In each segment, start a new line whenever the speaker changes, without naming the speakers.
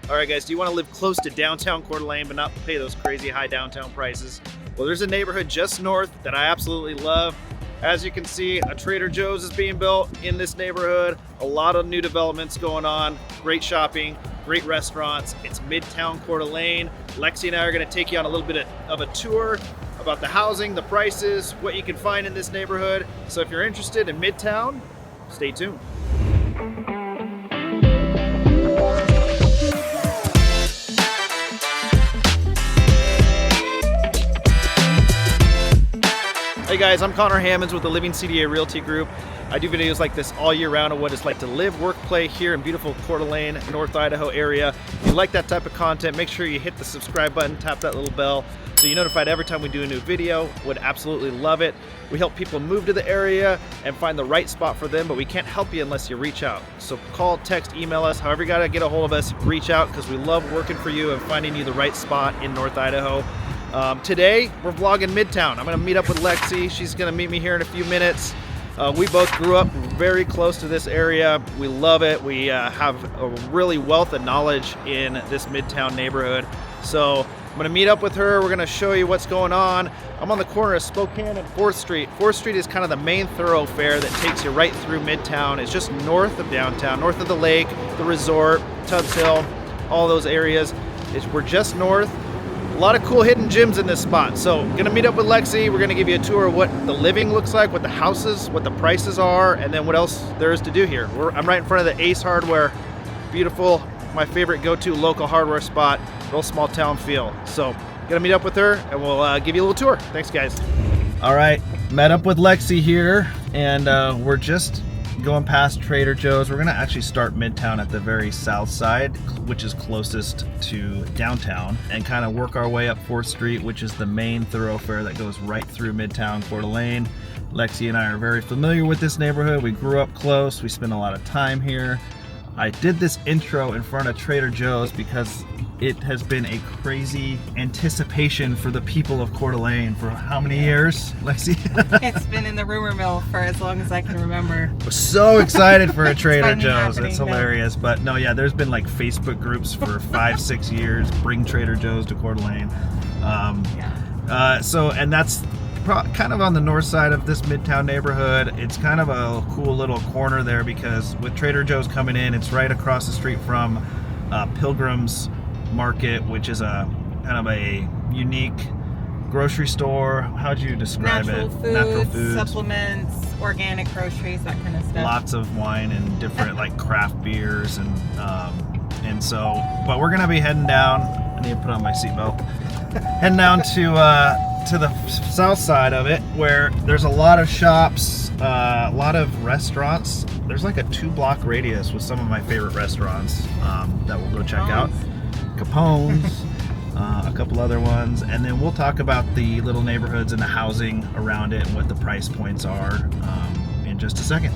All right, guys, do you want to live close to downtown Coeur d'Alene but not pay those crazy high downtown prices? Well, there's a neighborhood just north that I absolutely love. As you can see, a Trader Joe's is being built in this neighborhood. A lot of new developments going on. Great shopping, great restaurants. It's Midtown Coeur d'Alene. Lexi and I are going to take you on a little bit of a tour about the housing, the prices, what you can find in this neighborhood. So if you're interested in Midtown, stay tuned. Hey guys, I'm Connor Hammonds with the Living CDA Realty Group. I do videos like this all year round of what it's like to live, work, play here in beautiful Coeur d'Alene, North Idaho area. If you like that type of content, make sure you hit the subscribe button, tap that little bell so you're notified every time we do a new video. Would absolutely love it. We help people move to the area and find the right spot for them, but we can't help you unless you reach out. So call, text, email us, however you gotta get a hold of us, reach out because we love working for you and finding you the right spot in North Idaho. Today, we're vlogging Midtown. I'm gonna meet up with Lexi. She's gonna meet me here in a few minutes. We both grew up very close to this area. We love it. We have a really wealth of knowledge in this Midtown neighborhood. So I'm gonna meet up with her. We're gonna show you what's going on. I'm on the corner of Spokane and 4th Street. 4th Street is kind of the main thoroughfare that takes you right through Midtown. It's just north of downtown, north of the lake, the resort, Tubbs Hill, all those areas. We're just north. A lot of cool hidden gems in this spot. So gonna meet up with Lexi. We're gonna give you a tour of what the living looks like, what the houses, what the prices are, and then what else there is to do here. I'm right in front of the Ace Hardware. Beautiful, my favorite go-to local hardware spot, real small town feel. So gonna meet up with her and we'll give you a little tour. Thanks guys. All right, met up with Lexi here and we're just going past Trader Joe's. We're gonna actually start Midtown at the very south side, which is closest to downtown, and kind of work our way up 4th Street, which is the main thoroughfare that goes right through Midtown Coeur d'Alene. Lexi and I are very familiar with this neighborhood. We grew up close. We spend a lot of time here. I did this intro in front of Trader Joe's because it has been a crazy anticipation for the people of Coeur d'Alene for how many years, Lexi?
It's been in the rumor mill for as long as I can remember.
We're so excited for a Trader Joe's.
It's
hilarious. But no, yeah, there's been like Facebook groups for 5-6 years. Bring Trader Joe's to Coeur d'Alene. And that's kind of on the north side of this Midtown neighborhood. It's kind of a cool little corner there because with Trader Joe's coming in, it's right across the street from Pilgrim's Market, which is a kind of a unique grocery store. How'd you describe
Natural
it? Natural
foods, supplements, organic groceries, that kind of stuff.
Lots of wine and different like craft beers and so. But we're gonna be heading down. I need to put on my seatbelt. Heading down to the south side of it, where there's a lot of shops, a lot of restaurants. There's like a 2-block radius with some of my favorite restaurants that we'll go check out. Capone's, a couple other ones, and then we'll talk about the little neighborhoods and the housing around it and what the price points are in just a second.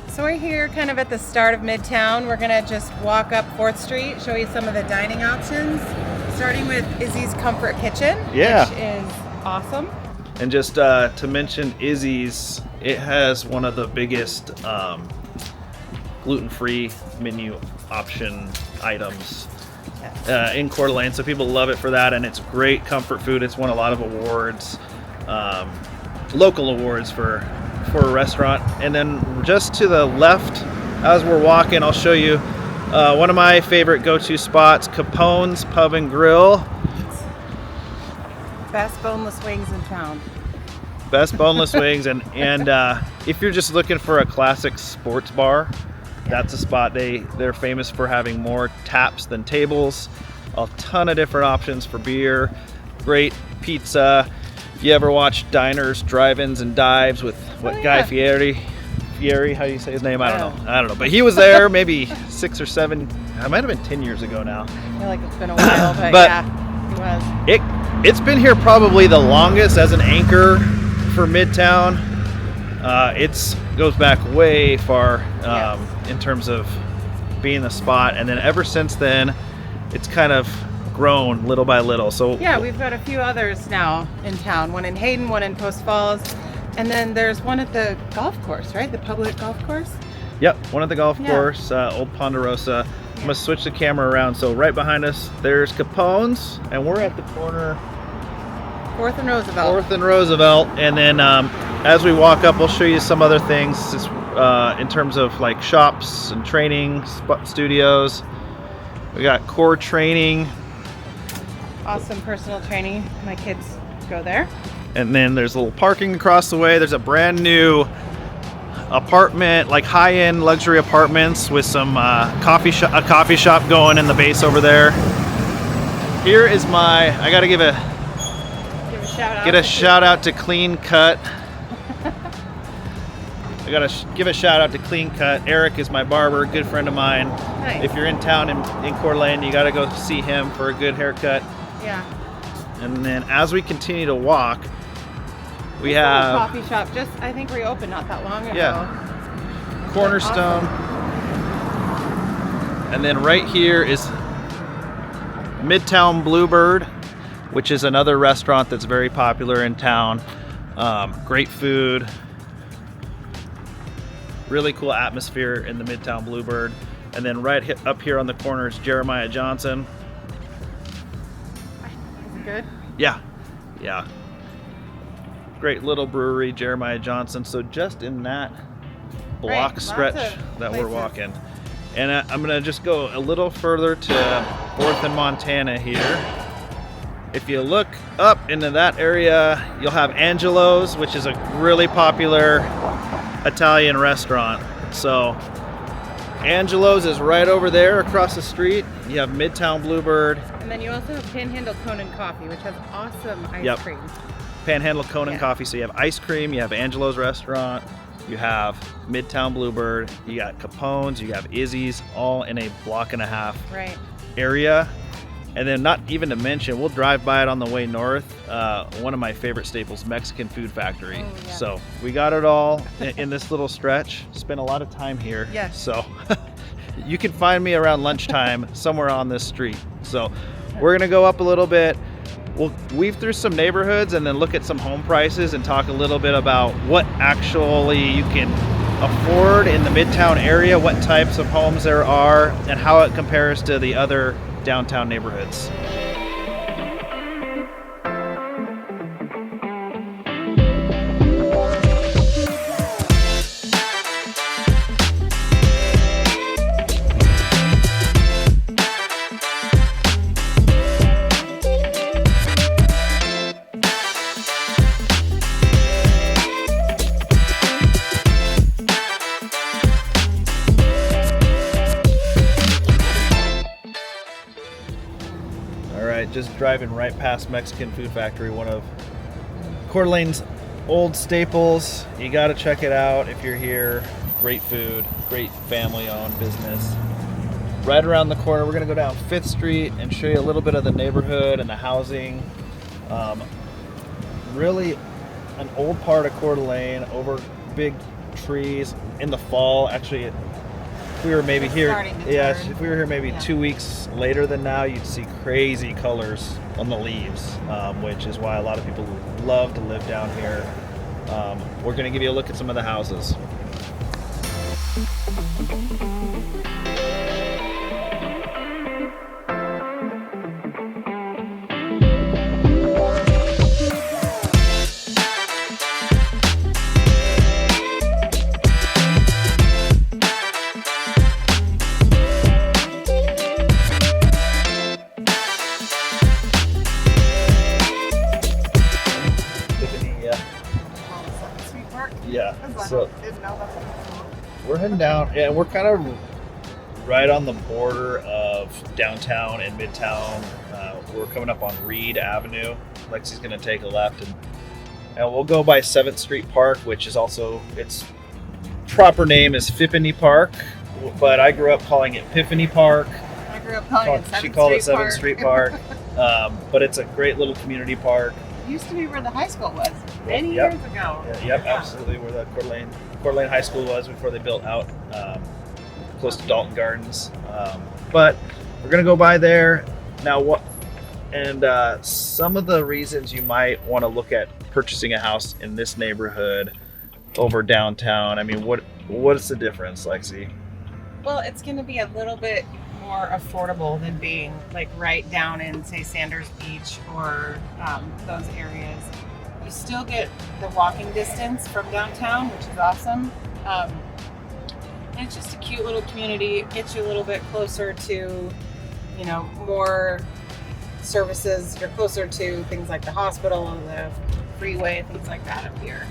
So we're here kind of at the start of Midtown. We're gonna just walk up 4th Street, show you some of the dining options, starting with Izzy's Comfort Kitchen, which is awesome.
And just to mention Izzy's, it has one of the biggest gluten-free menu option items in Coeur d'Alene, so people love it for that, and it's great comfort food. It's won a lot of awards, local awards for a restaurant. And then just to the left, as we're walking, I'll show you one of my favorite go-to spots, Capone's Pub and Grill.
Best boneless wings in town.
Best boneless wings, and if you're just looking for a classic sports bar, that's a spot. They're famous for having more taps than tables. A ton of different options for beer, great pizza. If you ever watch Diners, Drive-Ins, and Dives with Guy Fieri, how do you say his name? I don't know. But he was there maybe 6 or 7. It might have been 10 years ago now.
I feel like it's been a while, but yeah, he was.
It's been here probably the longest as an anchor for Midtown. It goes back way far in terms of being the spot, and then ever since then it's kind of grown little by little. So
yeah, we've got a few others now in town, one in Hayden, one in Post Falls, and then there's one at the golf course, right? The public golf course.
Yep, one at the golf course, Old Ponderosa. I'm gonna switch the camera around. So right behind us, there's Capone's, and we're at the corner
4th and Roosevelt.
4th and Roosevelt, and then as we walk up, we'll show you some other things in terms of like shops and training studios. We got core training.
Awesome personal training. My kids go there.
And then there's a little parking across the way. There's a brand new apartment, like high-end luxury apartments with some coffee shop going in the base over there. Here is I gotta give a shout out to Clean Cut. I gotta give a shout out to Clean Cut. Eric is my barber, good friend of mine.
Nice.
If you're in town in Coeur d'Alene, you gotta go see him for a good haircut.
Yeah.
And then as we continue to walk, we have
coffee shop just I think reopened not that long ago.
Yeah. Cornerstone. Awesome. And then right here is Midtown Bluebird, which is another restaurant that's very popular in town. Great food. Really cool atmosphere in the Midtown Bluebird. And then right up here on the corner is Jeremiah Johnson.
Is it good?
Yeah. Yeah. Great little brewery, Jeremiah Johnson. So just in that block stretch that we're walking. And I'm gonna just go a little further to 4th and Montana here. If you look up into that area, you'll have Angelo's, which is a really popular Italian restaurant. So Angelo's is right over there across the street. You have Midtown Bluebird.
And then you also have Panhandle Conan Coffee, which has awesome ice cream.
Panhandle Conan Coffee. So you have ice cream, you have Angelo's restaurant, you have Midtown Bluebird, you got Capone's, you have Izzy's, all in a block and a half area. And then not even to mention, we'll drive by it on the way north. One of my favorite staples, Mexican Food Factory. Oh, yeah. So we got it all in this little stretch. Spent a lot of time here.
Yes.
So you can find me around lunchtime somewhere on this street. So we're gonna go up a little bit. We'll weave through some neighborhoods and then look at some home prices and talk a little bit about what actually you can afford in the Midtown area, what types of homes there are, and how it compares to the other downtown neighborhoods. Just driving right past Mexican Food Factory, one of Coeur d'Alene's old staples. You got to check it out if you're here. Great food, great family-owned business. Right around the corner, we're going to go down 5th Street and show you a little bit of the neighborhood and the housing. Really an old part of Coeur d'Alene, over big trees in the fall. Actually, if we were maybe here, if we were here maybe 2 weeks later than now, you'd see crazy colors on the leaves, which is why a lot of people love to live down here. We're going to give you a look at some of the houses. So we're heading down, and we're kind of right on the border of downtown and Midtown. We're coming up on Reed Avenue. Lexi's going to take a left, and we'll go by 7th Street Park, which is also, its proper name is Fippany Park, but I grew up calling it Piffany Park.
I grew up calling it 7th Street Park.
She called it 7th Street Park, but it's a great little community park.
Used to be where the high school was many years ago.
Absolutely, where the Coeur d'Alene High School was before they built out close to Dalton Gardens. But we're gonna go by there now. Some of the reasons you might want to look at purchasing a house in this neighborhood over downtown. I mean, what's the difference, Lexi?
Well, it's going to be a little bit more affordable than being like right down in, say, Sanders Beach or those areas. You still get the walking distance from downtown, which is awesome. And it's just a cute little community. It gets you a little bit closer to, you know, more services. You're closer to things like the hospital, the freeway, things like that up here.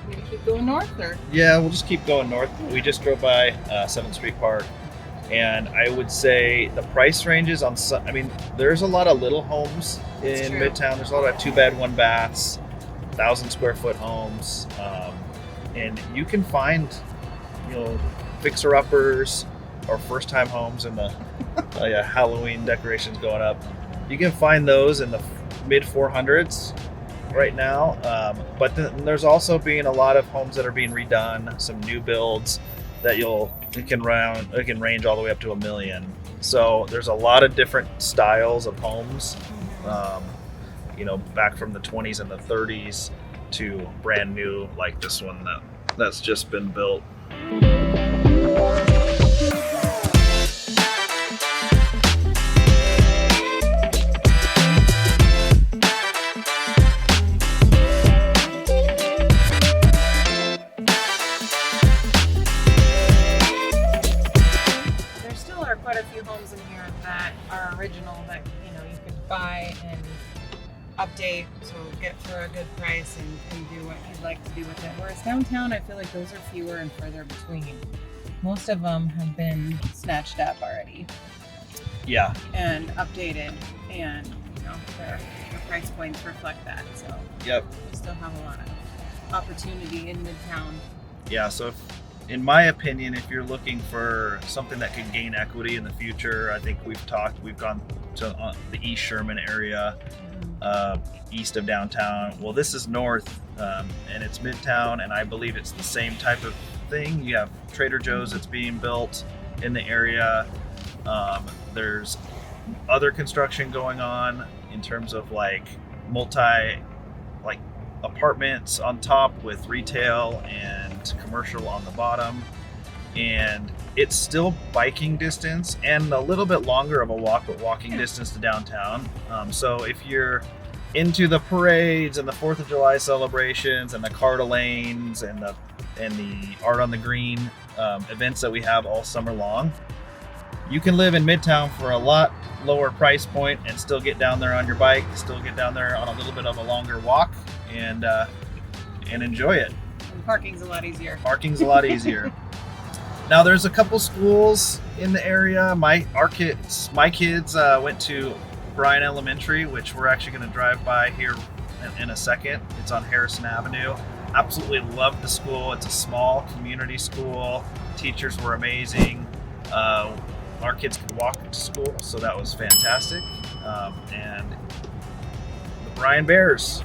We gonna keep going north, or?
Yeah, we'll just keep going north. We just drove by 7th Street Park, and I would say the price ranges on some, I mean, there's a lot of little homes in Midtown. There's a lot of 2-bed, 1-baths, 1,000-square-foot homes, and you can find, you know, fixer-uppers or first-time homes in the Halloween decorations going up. You can find those in the mid 400s right now, but then there's also being a lot of homes that are being redone, some new builds that it can range all the way up to $1 million. So there's a lot of different styles of homes, you know, back from the 20s and the 30s to brand new like this one that's just been built.
Quite a few homes in here that are original that, you know, you could buy and update, so get for a good price and do what you'd like to do with it. Whereas downtown, I feel like those are fewer and further between. Most of them have been snatched up already.
Yeah.
And updated, and, you know, the price points reflect that. So
yep.
We still have a lot of opportunity in Midtown.
Yeah, so in my opinion, if you're looking for something that could gain equity in the future, I think we've gone to the East Sherman area, east of downtown. Well, this is north, and it's Midtown, and I believe it's the same type of thing. You have Trader Joe's that's being built in the area. There's other construction going on in terms of like apartments on top with retail and commercial on the bottom, and it's still biking distance and a little bit longer of a walking distance to downtown. So if you're into the parades and the 4th of July celebrations and the Coeur d'Alenes and the Art on the Green events that we have all summer long, you can live in Midtown for a lot lower price point and still get down there on your bike, still get down there on a little bit of a longer walk, and enjoy it.
And parking's a lot easier.
Now there's a couple schools in the area. My kids went to Bryan Elementary, which we're actually going to drive by here in a second. It's on Harrison Avenue. Absolutely love the school. It's a small community school. Teachers were amazing. Our kids could walk to school, so that was fantastic. And the Bryan Bears.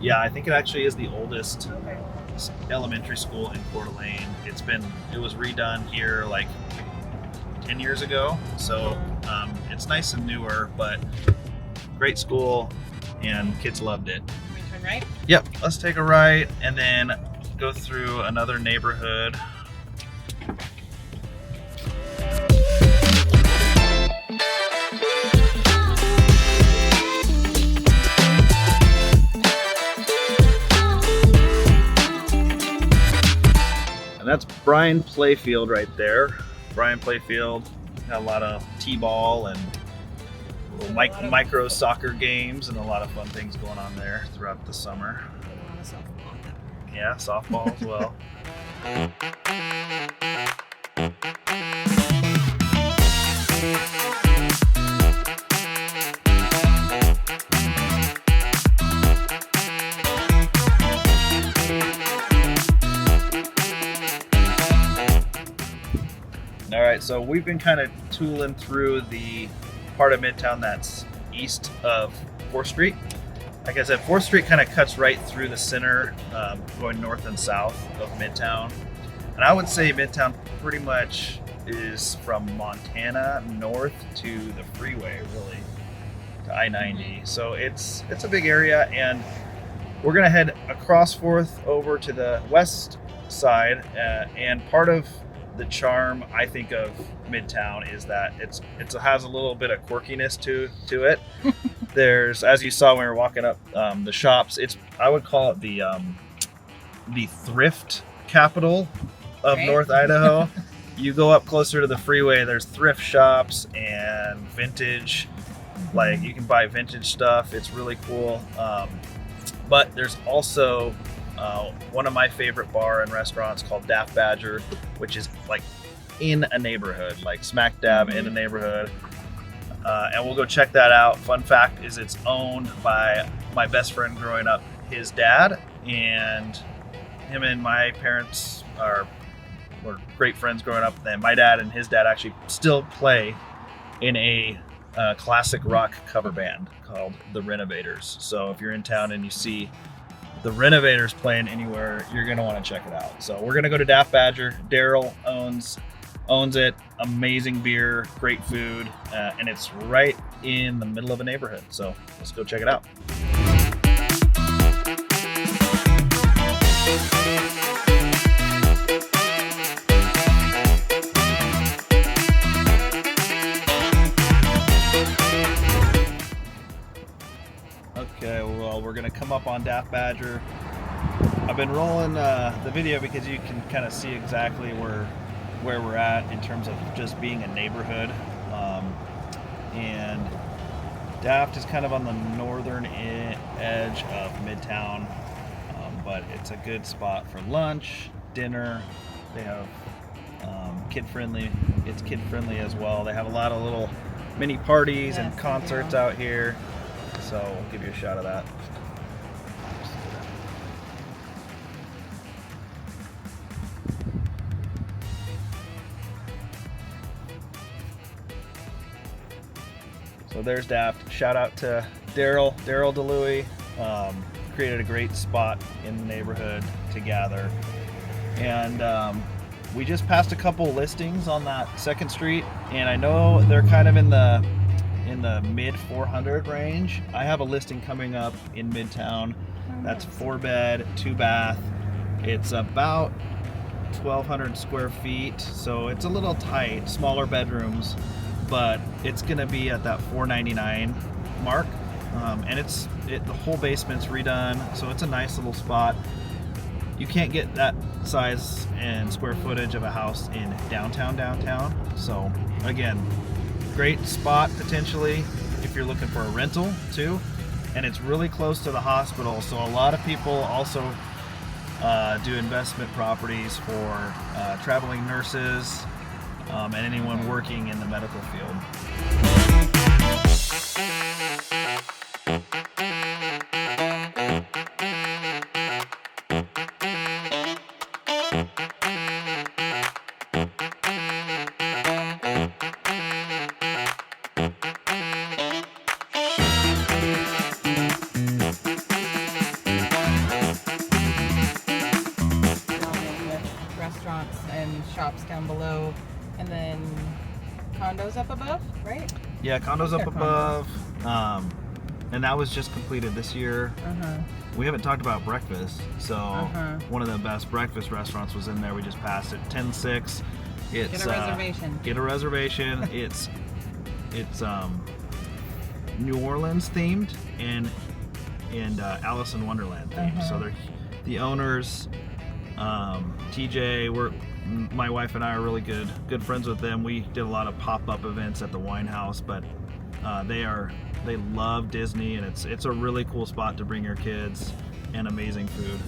Yeah, I think it actually is the oldest elementary school in Coeur d'Alene. It was redone here like 10 years ago, so it's nice and newer, but great school, and kids loved it.
We turn right?
Yep, let's take a right and then go through another neighborhood. And that's Bryan Playfield right there. Bryan Playfield had a lot of t-ball and micro soccer games and a lot of fun things going on there throughout the summer.
A lot of softball.
Yeah, softball as well. All right, so we've been kind of tooling through the part of Midtown that's east of 4th Street. Like I said, 4th Street kind of cuts right through the center, going north and south of Midtown. And I would say Midtown pretty much is from Montana north to the freeway, really. to I-90. So it's a big area, and we're gonna head across 4th over to the west side. And part of the charm, I think, of Midtown is that it has a little bit of quirkiness to it. There's, as you saw when we were walking up the shops, I would call it the thrift capital of North Idaho. You go up closer to the freeway, there's thrift shops and vintage, like you can buy vintage stuff. It's really cool. But there's also one of my favorite bar and restaurants called Daft Badger, which is like in a neighborhood, like smack dab in a neighborhood. And we'll go check that out. Fun fact is it's owned by my best friend growing up, his dad, and him and my parents were great friends growing up. And my dad and his dad actually still play in a classic rock cover band called the Renovators. So if you're in town and you see the Renovators playing anywhere, you're gonna want to check it out. So we're gonna go to Daft Badger. Daryl owns it. Amazing beer, great food, and it's right in the middle of a neighborhood. So let's go check it out. Okay, well, we're gonna come up on Daft Badger. I've been rolling the video because you can kind of see exactly where we're at in terms of just being a neighborhood. And Daft is kind of on the northern edge of Midtown, but it's a good spot for lunch, dinner. They have kid-friendly. It's kid-friendly as well. They have a lot of little mini parties and concerts out here. So we'll give you a shot of that. So there's Daft. Shout out to Daryl DeLuey. Created a great spot in the neighborhood to gather. And we just passed a couple listings on that 2nd Street, and I know they're kind of in the mid 400 range. I have a listing coming up in Midtown that's 4-bed, 2-bath. It's about 1,200 square feet, so it's a little tight, smaller bedrooms, but it's gonna be at that $499 mark. And the whole basement's redone, so it's a nice little spot. You can't get that size and square footage of a house in downtown. So again, great spot potentially if you're looking for a rental too. And it's really close to the hospital, so a lot of people also do investment properties for traveling nurses and anyone working in the medical field.
Restaurants and shops down below, and then condos up above, right?
Yeah, condos up above. And that was just completed this year. We haven't talked about breakfast, so one of the best breakfast restaurants was in there. We just passed it, 10-6. It's
Get a reservation.
Get a reservation. It's New Orleans themed and Alice in Wonderland themed. So they're the owners. TJ, my wife and I are really good friends with them. We did a lot of pop-up events at the wine house, but they love Disney, and it's a really cool spot to bring your kids, and amazing food.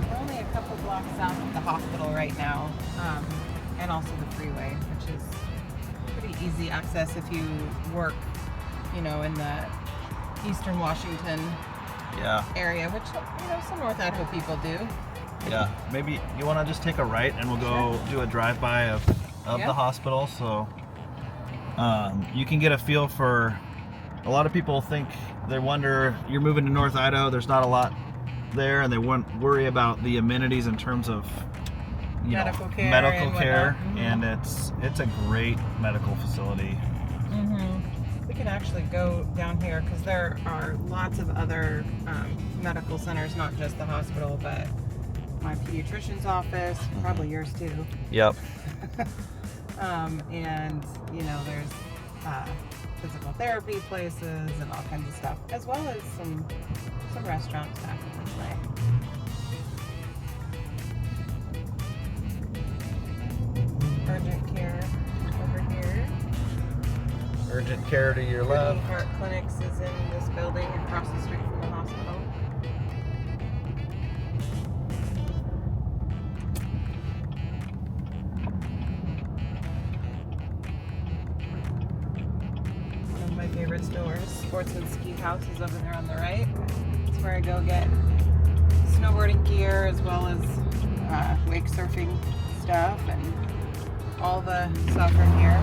We're only a couple blocks south of the hospital right now, and also the freeway, which is pretty easy access if you work, in the Eastern Washington area, which some North Idaho people do.
Yeah, maybe you want to just take a right, and we'll go do a drive-by of the hospital, so you can get a feel for A lot of people think, they wonder, you're moving to North Idaho, there's not a lot there, and they worry about the amenities in terms of medical care, and it's a great medical facility.
We can actually go down here because there are lots of other medical centers, not just the hospital, but my pediatrician's office, probably yours too.
Yep.
And there's physical therapy places and all kinds of stuff, as well as some restaurants back in this way. Urgent care over here.
Urgent care to your left.
Heart Clinics is in this building across the street from the hospital. One of my favorite stores, Sportsman Ski House, is over there on the right. It's where I go get snowboarding gear as well as wake surfing stuff and all the stuff from here.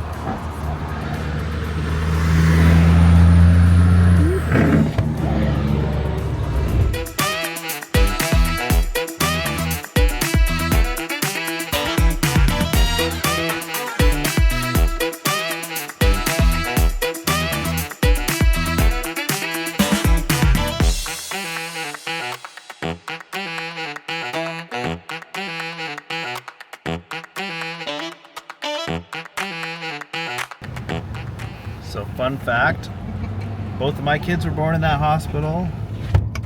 So fun fact, both of my kids were born in that hospital.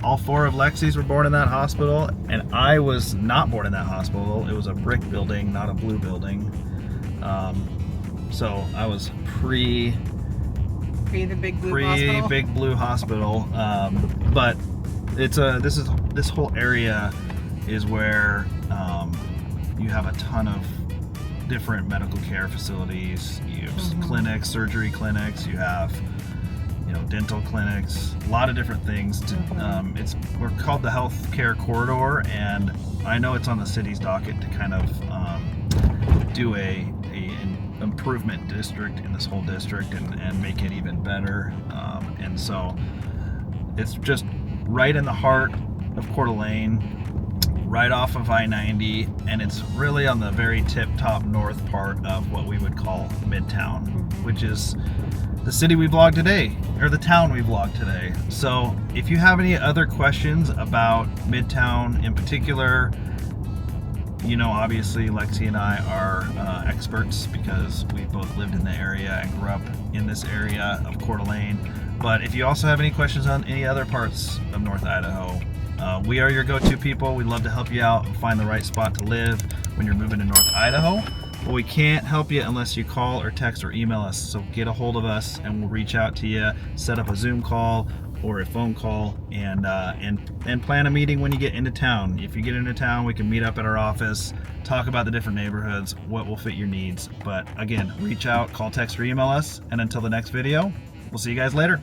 All 4 of Lexi's were born in that hospital, and I was not born in that hospital. It was a brick building, not a blue building. So I was pre
the big blue hospital.
Big blue hospital. But this whole area is where you have a ton of different medical care facilities. You have clinics, surgery clinics. You have dental clinics, a lot of different things. We're called the healthcare corridor, and I know it's on the city's docket to kind of do an improvement district in this whole district and make it even better. And so it's just right in the heart of Coeur d'Alene, right off of I-90, and it's really on the very tip-top north part of what we would call Midtown, which is the city we vlogged today, or the town we vlogged today. So if you have any other questions about Midtown in particular, obviously Lexi and I are experts because we both lived in the area and grew up in this area of Coeur d'Alene. But if you also have any questions on any other parts of North Idaho, we are your go-to people. We'd love to help you out and find the right spot to live when you're moving to North Idaho. But we can't help you unless you call or text or email us. So get a hold of us and we'll reach out to you, set up a Zoom call or a phone call, and plan a meeting when you get into town. If you get into town, we can meet up at our office, talk about the different neighborhoods, what will fit your needs. But again, reach out, call, text, or email us. And until the next video, we'll see you guys later.